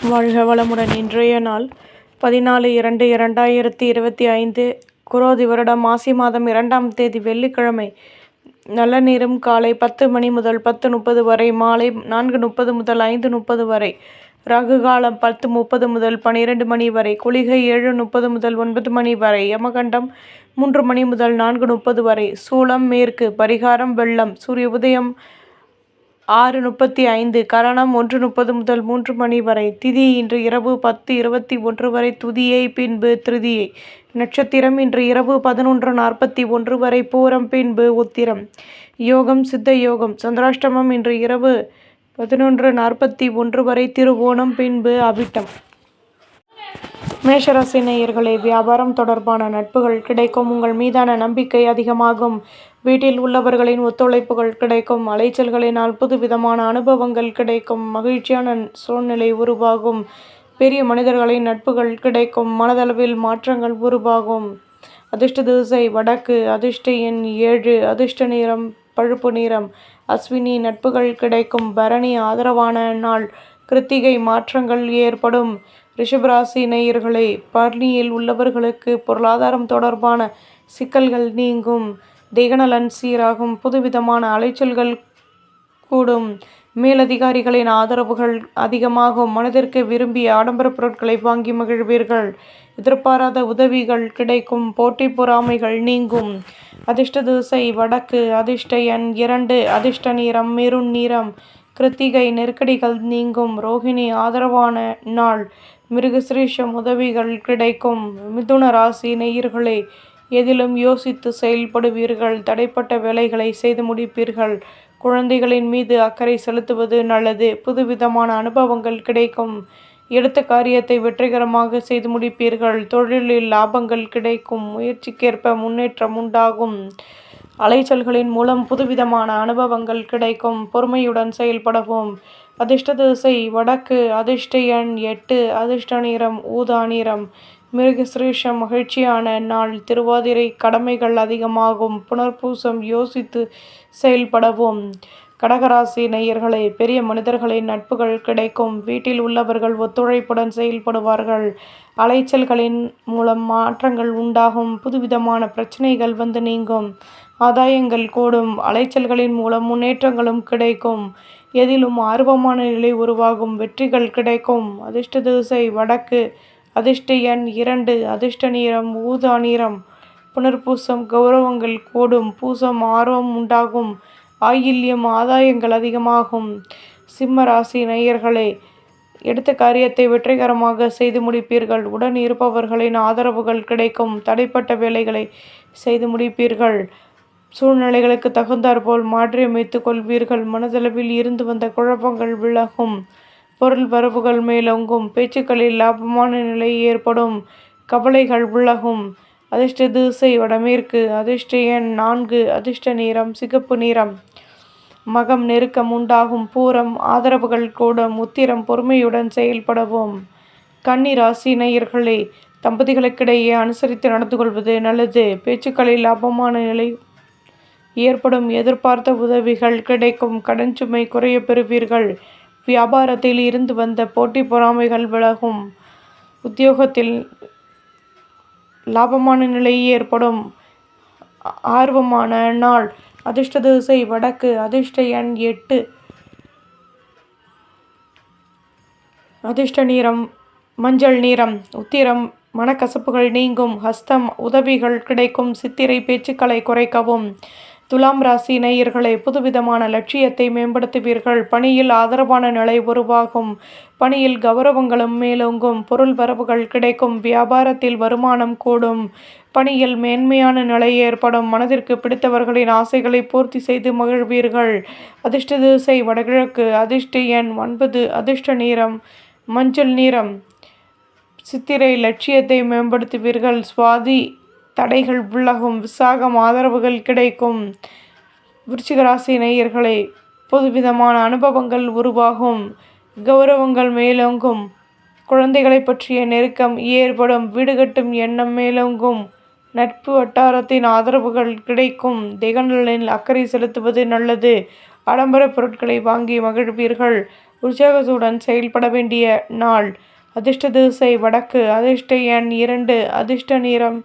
வாழ்க வளமுடன். இன்றைய நாள் 14/2/2025 குரோதி வருடம் மாசி மாதம் 2ஆம் தேதி வெள்ளிக்கிழமை. நல்ல நேரம் காலை 10 மணி முதல் 10:30 வரை, மாலை 4:30 முதல் 5:30 வரை. ராகு காலம் 10:30 முதல் 12 மணி வரை. குளிகை 7:30 முதல் 9 மணி வரை. யமகண்டம் 3 மணி முதல் 4:30 வரை. சூலம் மேற்கு. பரிகாரம் வெள்ளம். சூரிய உதயம் 6:35. கரணம் 1:30 முதல் 3 மணி வரை. திதி இன்று இரவு 10:21 வரை துதியை, பின்பு திருதியை. நட்சத்திரம் இன்று இரவு 11:41 வரை பூரம், பின்பு உத்திரம். யோகம் சித்த யோகம். சந்திராஷ்டமம் இன்று இரவு 11:41 வரை திருவோணம், பின்பு அவிட்டம். மேஷராசி நேயர்களே, வியாபாரம் தொடர்பான நட்புகள் கிடைக்கும். உங்கள் மீதான நம்பிக்கை அதிகமாகும். வீட்டில் உள்ளவர்களின் ஒத்துழைப்புகள் கிடைக்கும். அலைச்சல்களினால் புதுவிதமான அனுபவங்கள் கிடைக்கும். மகிழ்ச்சியான சூழ்நிலை உருவாகும். பெரிய மனிதர்களின் நட்புகள் கிடைக்கும். மனதளவில் மாற்றங்கள் உருவாகும். அதிர்ஷ்ட திசை வடக்கு. அதிர்ஷ்ட எண் 7. அதிர்ஷ்ட நிறம் பழுப்பு நிறம். அஸ்வினி நட்புகள் கிடைக்கும். பரணி ஆதரவான நாள். கிருத்திகை மாற்றங்கள் ஏற்படும். ரிஷபராசி நேயர்களே, பணியில் உள்ளவர்களுக்கு பொருளாதாரம் தொடர்பான சிக்கல்கள் நீங்கும். தேகநலன் சீராகும். புதுவிதமான அலைச்சல்கள் கூடும். மேலதிகாரிகளின் ஆதரவுகள் அதிகமாகும். மனதிற்கு விரும்பிய ஆடம்பர பொருட்களை வாங்கி மகிழ்வீர்கள். எதிர்பாராத உதவிகள் கிடைக்கும். போட்டி பொறாமைகள் நீங்கும். அதிர்ஷ்ட திசை வடக்கு. அதிர்ஷ்ட எண் 2. அதிர்ஷ்ட நிறம் மெரூன் நிறம். கிருத்திகை நெருக்கடிகள் நீங்கும். ரோகிணி ஆதரவான நாள். மிருகசிரீஷம் உதவிகள் கிடைக்கும். மிதுன ராசி நேயர்களே, எதிலும் யோசித்து செயல்படுவீர்கள். தடைப்பட்ட வேலைகளை செய்து முடிப்பீர்கள். குழந்தைகளின் மீது அக்கறை செலுத்துவது நல்லது. புதுவிதமான அனுபவங்கள் கிடைக்கும். எடுத்த காரியத்தை வெற்றிகரமாக செய்து முடிப்பீர்கள். தொழிலில் லாபங்கள் கிடைக்கும். முயற்சிக்கேற்ப முன்னேற்றம் உண்டாகும். அலைச்சல்களின் மூலம் புதுவிதமான அனுபவங்கள் கிடைக்கும். பொறுமையுடன் செயல்படவும். அதிர்ஷ்ட திசை வடக்கு. அதிர்ஷ்ட எண் 8. அதிர்ஷ்ட நிறம் ஊதா நிறம். மிருகசிரீஷம் மகிழ்ச்சியான நாள். திருவாதிரை கடமைகள் அதிகமாகும். புனர்பூசம் யோசித்து செயல்படவும். கடகராசி நேயர்களே, பெரிய மனிதர்களின் நட்புகள் கிடைக்கும். வீட்டில் உள்ளவர்கள் ஒத்துழைப்புடன் செயல்படுவார்கள். அலைச்சல்களின் மூலம் மாற்றங்கள் உண்டாகும். புதுவிதமான பிரச்சனைகள் வந்து நீங்கும். ஆதாயங்கள் கூடும். அலைச்சல்களின் மூலம் முன்னேற்றங்களும் கிடைக்கும். எதிலும் ஆர்வமான நிலை உருவாகும். வெற்றிகள் கிடைக்கும். அதிர்ஷ்ட திசை வடக்கு. அதிர்ஷ்ட எண் 2. அதிர்ஷ்ட நிறம் ஊதா நிறம். புனர்பூசம் கௌரவங்கள் கூடும். பூசம் ஆர்வம் உண்டாகும். ஆயில்யம் ஆதாயங்கள் அதிகமாகும். சிம்ம ராசி நேயர்களே, எடுத்த காரியத்தை வெற்றிகரமாக செய்து முடிப்பீர்கள். உடன் இருப்பவர்களின் ஆதரவுகள் கிடைக்கும். தடைப்பட்ட வேலைகளை செய்து முடிப்பீர்கள். சூழ்நிலைகளுக்கு தகுந்தாற்போல் மாற்றியமைத்துக் கொள்வீர்கள். மனதளவில் இருந்து வந்த குழப்பங்கள் விலகும். பொருள் வரவுகள் மேலோங்கும். பேச்சுக்களில் லாபமான நிலை ஏற்படும். கவலைகள் விலகும். அதிர்ஷ்ட திசை வடமேற்கு. அதிர்ஷ்ட எண் 4. அதிர்ஷ்ட நிறம் சிகப்பு நிறம். மகம் நெருக்கம் உண்டாகும். பூரம் ஆதரவுகள் கூடும். உத்திரம் பொறுமையுடன் செயல்படவும். கன்னி ராசி நேயர்களே, தம்பதிகளுக்கிடையே அனுசரித்து நடந்து கொள்வது நல்லது. பேச்சுக்களில் லாபமான நிலை ஏற்படும். எதிர்பார்த்த உதவிகள் கிடைக்கும். கடன் சுமை குறைய பெறுவீர்கள். வியாபாரத்தில் இருந்து வந்த போட்டி பொறாமைகள் விலகும். உத்தியோகத்தில் லாபமான நிலை ஏற்படும். ஆர்வமான நாள். அதிர்ஷ்ட திசை வடக்கு. அதிர்ஷ்ட எண் 8. அதிர்ஷ்ட நிறம் மஞ்சள் நிறம். உத்திரம் மனக்கசப்புகள் நீங்கும். ஹஸ்தம் உதவிகள் கிடைக்கும். சித்திரை பேச்சுக்களை குறைக்கவும். துலாம் ராசி நேயர்களே, புதுவிதமான லட்சியத்தை மேம்படுத்துவீர்கள். பணியில் ஆதரவான நிலை உருவாகும். பணியில் கௌரவங்களும் மேலோங்கும். பொருள் வரவுகள் கிடைக்கும். வியாபாரத்தில் வருமானம் கூடும். பணியில் மேன்மையான நிலை ஏற்படும். மனதிற்கு பிடித்தவர்களின் ஆசைகளை பூர்த்தி செய்து மகிழ்வீர்கள். அதிர்ஷ்ட திசை வடகிழக்கு. அதிர்ஷ்ட எண் 9. அதிர்ஷ்ட நிறம் மஞ்சள் நிறம். சித்திரை லட்சியத்தை மேம்படுத்துவீர்கள். சுவாதி தடைகள் விலகும். விசாகம் ஆதரவுகள் கிடைக்கும். விருச்சிக ராசி நேயர்களே, புதுவிதமான அனுபவங்கள் உருவாகும். கௌரவங்கள் மேலோங்கும். குழந்தைகளை பற்றிய நெருக்கம் ஏற்படும். வீடு கட்டும் எண்ணம் மேலோங்கும். நட்பு வட்டாரத்தின் ஆதரவுகள் கிடைக்கும். திகநலனில் அக்கறை செலுத்துவது நல்லது. ஆடம்பர பொருட்களை வாங்கி மகிழ்வீர்கள். உற்சாகத்துடன் செயல்பட வேண்டிய நாள். அதிர்ஷ்ட திசை வடக்கு. அதிர்ஷ்ட எண் 2. அதிர்ஷ்ட நிறம்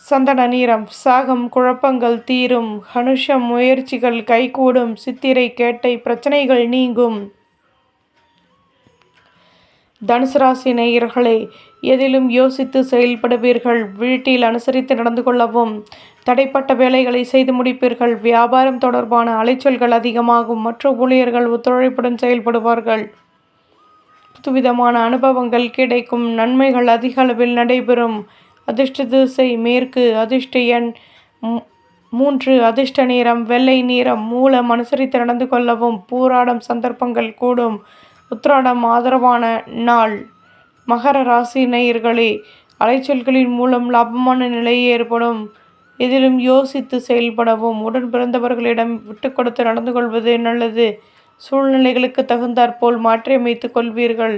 சந்தன நிறம். விசாகம் குழப்பங்கள் தீரும். அனுஷம் முயற்சிகள் கைகூடும். சித்திரை கேட்டை பிரச்சனைகள் நீங்கும். தனுசு ராசி நேயர்களே, எதிலும் யோசித்து செயல்படுவீர்கள். வீட்டில் அனுசரித்து நடந்து கொள்ளவும். தடைப்பட்ட வேலைகளை செய்து முடிப்பீர்கள். வியாபாரம் தொடர்பான அலைச்சல்கள் அதிகமாகும். மற்ற ஊழியர்கள் ஒத்துழைப்புடன் செயல்படுவார்கள். புதுவிதமான அனுபவங்கள் கிடைக்கும். நன்மைகள் அதிக அளவில் நடைபெறும். அதிர்ஷ்ட திசை மேற்கு. அதிர்ஷ்ட எண் 3. அதிர்ஷ்ட நிறம் வெள்ளை நிறம். மூலம் அனுசரித்து நடந்து கொள்ளவும். பூராடம் சந்தர்ப்பங்கள் கூடும். உத்திராடம் ஆதரவான நாள். மகர ராசி நேயர்களே, அலைச்சல்களின் மூலம் லாபமான நிலை ஏற்படும். எதிலும் யோசித்து செயல்படவும். உடன் பிறந்தவர்களிடம் விட்டு கொடுத்து நடந்து கொள்வது நல்லது. சூழ்நிலைகளுக்கு தகுந்தாற்போல் மாற்றியமைத்துக் கொள்வீர்கள்.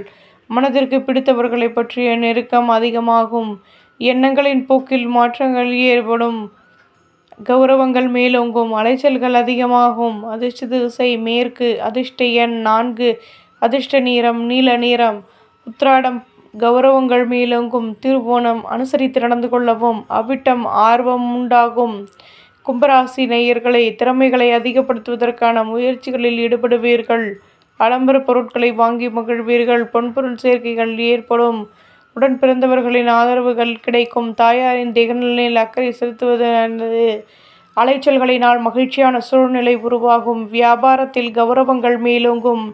மனதிற்கு பிடித்தவர்களை பற்றிய நெருக்கம் அதிகமாகும். எண்ணங்களின் போக்கில் மாற்றங்கள் ஏற்படும். கௌரவங்கள் மேலோங்கும். அலைச்சல்கள் அதிகமாகும். அதிர்ஷ்ட திசை மேற்கு. அதிர்ஷ்ட எண் 4. அதிர்ஷ்ட நிறம் நீல நிறம். உத்திராடம் கௌரவங்கள் மேலோங்கும். திருவோணம் அனுசரித்து நடந்து கொள்ளவும். அவிட்டம் ஆர்வம் உண்டாகும். கும்பராசி நேயர்களை, திறமைகளை அதிகப்படுத்துவதற்கான முயற்சிகளில் ஈடுபடுவீர்கள். ஆடம்பர பொருட்களை வாங்கி மகிழ்வீர்கள். பொன்பொருள் சேர்க்கைகள் ஏற்படும். உடன் பிறந்தவர்களின் ஆதரவுகள் கிடைக்கும். தாயாரின் தேகநலனில் அக்கறை செலுத்துவது நல்லது. அலைச்சல்களினால் மகிழ்ச்சியான சூழ்நிலை உருவாகும். வியாபாரத்தில் கௌரவங்கள் மேலோங்கும்.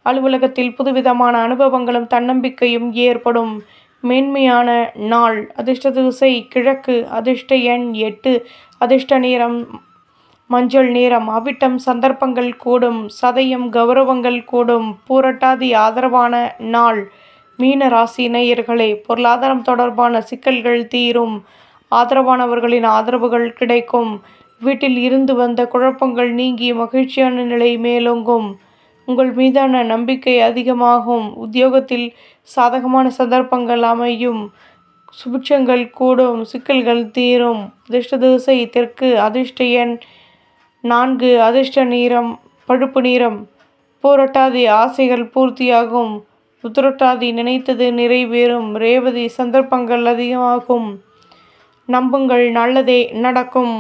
அலுவலகத்தில் புதுவிதமான அனுபவங்களும் தன்னம்பிக்கையும் ஏற்படும். மேன்மையான நாள். அதிர்ஷ்ட திசை கிழக்கு. அதிர்ஷ்ட எண் 8. அதிர்ஷ்ட நிறம் மஞ்சள் நிறம். அவிட்டம் சந்தர்ப்பங்கள் கூடும். சதயம் கௌரவங்கள் கூடும். பூரட்டாதி ஆதரவான நாள். மீன ராசி நேயர்களே, பொருளாதாரம் தொடர்பான சிக்கல்கள் தீரும். ஆதரவானவர்களின் ஆதரவுகள் கிடைக்கும். வீட்டில் இருந்து வந்த குழப்பங்கள் நீங்கி மகிழ்ச்சியான நிலை மேலோங்கும். உங்கள் மீதான நம்பிக்கை அதிகமாகும். உத்தியோகத்தில் சாதகமான சந்தர்ப்பங்கள் அமையும். சுபிட்சங்கள் கூடும். சிக்கல்கள் தீரும். அதிர்ஷ்ட திசை தெற்கு. அதிர்ஷ்ட எண் 4. அதிர்ஷ்ட நிறம் பழுப்பு நிறம். பூரட்டாதி ஆசைகள் பூர்த்தியாகும். உத்திரட்டாதி நினைத்தது நிறைவேறும். ரேவதி சந்தர்ப்பங்கள் அதிகமாகும். நம்புங்கள், நல்லதே நடக்கும்.